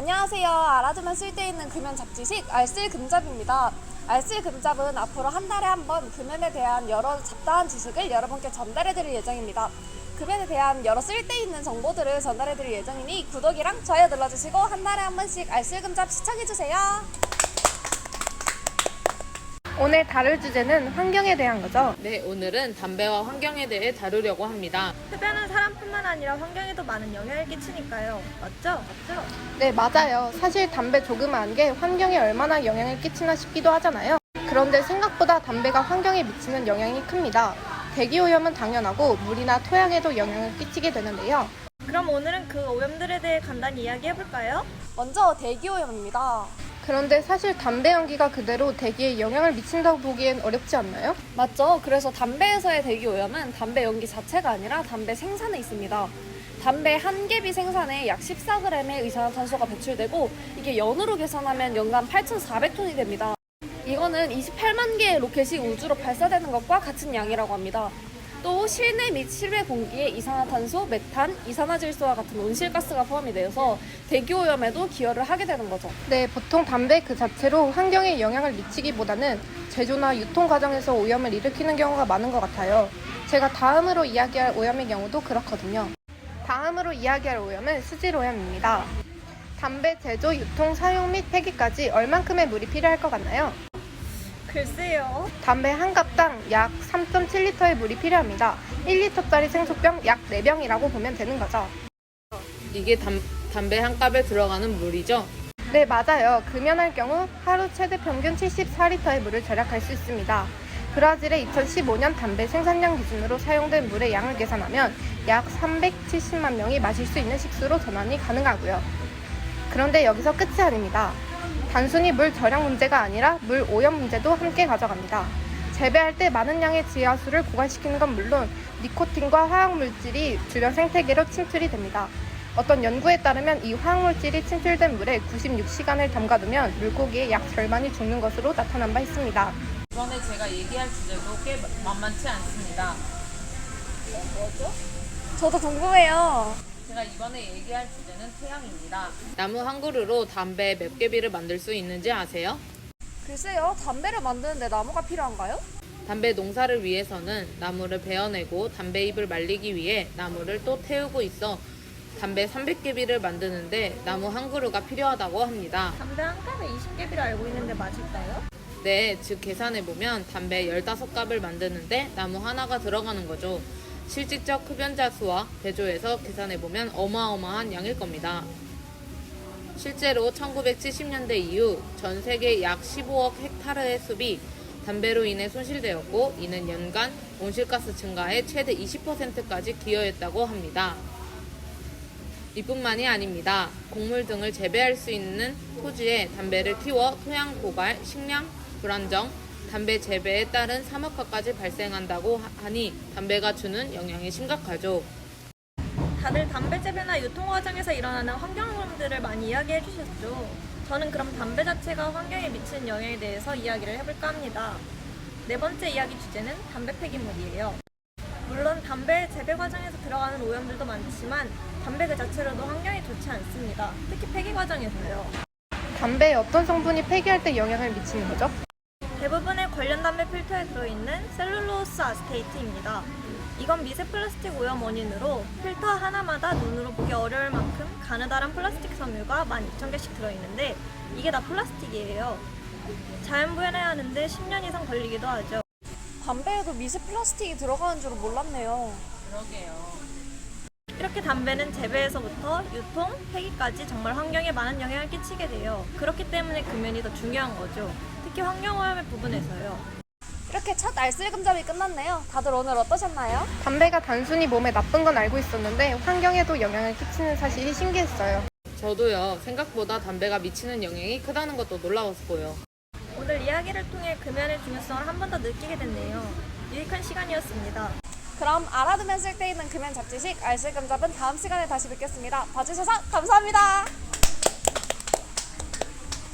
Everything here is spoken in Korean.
안녕하세요. 알아두면 쓸데있는 금연 잡지식 알쓸금잡입니다. 알쓸금잡은 앞으로 한 달에 한 번 금연에 대한 여러 잡다한 지식을 여러분께 전달해드릴 예정입니다. 금연에 대한 여러 쓸데있는 정보들을 전달해드릴 예정이니 구독이랑 좋아요 눌러주시고 한 달에 한 번씩 알쓸금잡 시청해주세요. 오늘 다룰 주제는 환경에 대한 거죠. 네, 오늘은 담배와 환경에 대해 다루려고 합니다. 흡연은 사람뿐만 아니라 환경에도 많은 영향을 끼치니까요. 맞죠? 네, 맞아요. 사실 담배 조그마한 게 환경에 얼마나 영향을 끼치나 싶기도 하잖아요. 그런데 생각보다 담배가 환경에 미치는 영향이 큽니다. 대기오염은 당연하고 물이나 토양에도 영향을 끼치게 되는데요. 그럼 오늘은 그 오염들에 대해 간단히 이야기해볼까요? 먼저 대기오염입니다. 그런데 사실 담배 연기가 그대로 대기에 영향을 미친다고 보기엔 어렵지 않나요? 맞죠? 그래서 담배에서의 대기오염은 담배 연기 자체가 아니라 담배 생산에 있습니다. 담배 한 개비 생산에 약 14g의 이산화탄소가 배출되고 이게 연으로 계산하면 연간 8,400톤이 됩니다. 이거는 28만 개의 로켓이 우주로 발사되는 것과 같은 양이라고 합니다. 또 실내 및 실외 공기에 이산화탄소, 메탄, 이산화질소와 같은 온실가스가 포함이 되어서 대기오염에도 기여를 하게 되는 거죠. 네, 보통 담배 그 자체로 환경에 영향을 미치기보다는 제조나 유통 과정에서 오염을 일으키는 경우가 많은 것 같아요. 제가 다음으로 이야기할 오염의 경우도 그렇거든요. 다음으로 이야기할 오염은 수질오염입니다. 담배 제조, 유통, 사용 및 폐기까지 얼만큼의 물이 필요할 것 같나요? 글쎄요. 담배 한 갑당 약 3.7리터의 물이 필요합니다. 1리터짜리 생수병 약 4병이라고 보면 되는 거죠. 이게 담배 한 갑에 들어가는 물이죠? 네, 맞아요. 금연할 경우 하루 최대 평균 74리터의 물을 절약할 수 있습니다. 브라질의 2015년 담배 생산량 기준으로 사용된 물의 양을 계산하면 약 370만 명이 마실 수 있는 식수로 전환이 가능하고요. 그런데 여기서 끝이 아닙니다. 단순히 물 절약 문제가 아니라 물 오염 문제도 함께 가져갑니다. 재배할 때 많은 양의 지하수를 고갈시키는 건 물론 니코틴과 화학물질이 주변 생태계로 침투이 됩니다. 어떤 연구에 따르면 이 화학물질이 침투된 물에 96시간을 담가두면 물고기의 약 절반이 죽는 것으로 나타난 바 있습니다. 이번에 제가 얘기할 주제도 꽤 만만치 않습니다. 뭐죠? 저도 궁금해요. 제가 이번에 얘기할 주제는 토양입니다. 나무 한 그루로 담배 몇 개비를 만들 수 있는지 아세요? 글쎄요, 담배를 만드는데 나무가 필요한가요? 담배 농사를 위해서는 나무를 베어내고 담배잎을 말리기 위해 나무를 또 태우고 있어 담배 300개비를 만드는데 나무 한 그루가 필요하다고 합니다. 담배 한 갑에 20개비로 알고 있는데 맞을까요? 네, 즉 계산해보면 담배 15갑을 만드는데 나무 하나가 들어가는 거죠. 실질적 흡연자 수와 대조해서 계산해보면 어마어마한 양일 겁니다. 실제로 1970년대 이후 전 세계 약 15억 헥타르의 숲이 담배로 인해 손실되었고 이는 연간 온실가스 증가의 최대 20%까지 기여했다고 합니다. 이뿐만이 아닙니다. 곡물 등을 재배할 수 있는 토지에 담배를 키워 토양 고갈, 식량 불안정, 담배 재배에 따른 사막화까지 발생한다고 하니 담배가 주는 영향이 심각하죠. 다들 담배 재배나 유통 과정에서 일어나는 환경오염들을 많이 이야기해 주셨죠. 저는 그럼 담배 자체가 환경에 미치는 영향에 대해서 이야기를 해볼까 합니다. 네 번째 이야기 주제는 담배 폐기물이에요. 물론 담배 재배 과정에서 들어가는 오염들도 많지만 담배 그 자체로도 환경에 좋지 않습니다. 특히 폐기 과정에서요. 담배에 어떤 성분이 폐기할 때 영향을 미치는 거죠? 대부분의 관련 담배 필터에 들어있는 셀룰로스 아세테이트입니다. 이건 미세 플라스틱 오염 원인으로 필터 하나마다 눈으로 보기 어려울 만큼 가느다란 플라스틱 섬유가 12,000개씩 들어있는데 이게 다 플라스틱이에요. 자연 분해해야 하는데 10년 이상 걸리기도 하죠. 담배에도 미세 플라스틱이 들어가는 줄은 몰랐네요. 그러게요. 이렇게 담배는 재배에서부터 유통, 폐기까지 정말 환경에 많은 영향을 끼치게 돼요. 그렇기 때문에 금연이 더 중요한 거죠. 특히 환경오염의 부분에서요. 이렇게 첫 알쓸금잡이 끝났네요. 다들 오늘 어떠셨나요? 담배가 단순히 몸에 나쁜 건 알고 있었는데 환경에도 영향을 끼치는 사실이 신기했어요. 저도요. 생각보다 담배가 미치는 영향이 크다는 것도 놀라웠고요. 오늘 이야기를 통해 금연의 중요성을 한 번 더 느끼게 됐네요. 유익한 시간이었습니다. 그럼 알아두면 쓸데있는 금연 잡지식 알쓸금잡은 다음 시간에 다시 뵙겠습니다. 봐주셔서 감사합니다.